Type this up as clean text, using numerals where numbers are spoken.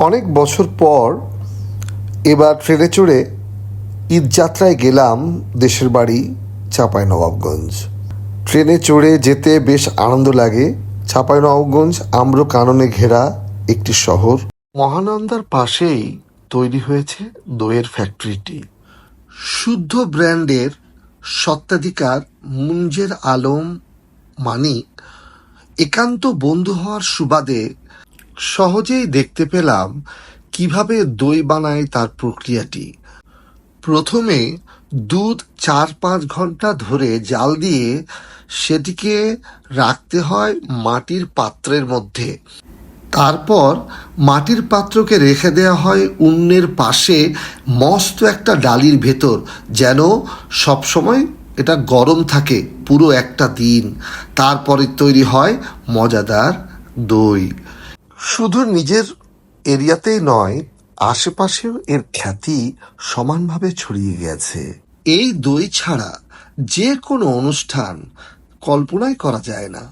অনেক বছর পর এবার ট্রেনে চড়ে ঈদযাত্রায় গেলাম দেশের বাড়ি চাঁপাইনবাবগঞ্জ। ট্রেনে চড়ে যেতে বেশ আনন্দ লাগে। চাঁপাইনবাবগঞ্জ আম্র কাননে ঘেরা একটি শহর। মহানন্দার পাশেই তৈরি হয়েছে দইয়ের ফ্যাক্টরিটি। শুদ্ধ ব্র্যান্ডের স্বত্বাধিকার মুঞ্জের আলম মানিক একান্ত বন্ধু হওয়ার সুবাদে সহজেই দেখতে পেলাম কিভাবে দই বানায় তার প্রক্রিয়াটি। প্রথমে দুধ 4-5 ঘন্টা ধরে জাল দিয়ে সেটিকে রাখতে হয় মাটির পাত্রের মধ্যে। তারপর মাটির পাত্রকে রেখে দেওয়া হয় উনুনের পাশে মস্ত একটা ডালির ভেতর, যেন সবসময় এটা গরম থাকে পুরো একটা দিন। তারপরে তৈরি হয় মজাদার দই। শুধু নিজের এরিয়াতেই নয়, আশেপাশেও এর খ্যাতি সমানভাবে ছড়িয়ে গেছে। এই দই ছাড়া যে কোনো অনুষ্ঠান কল্পনাই করা যায় না।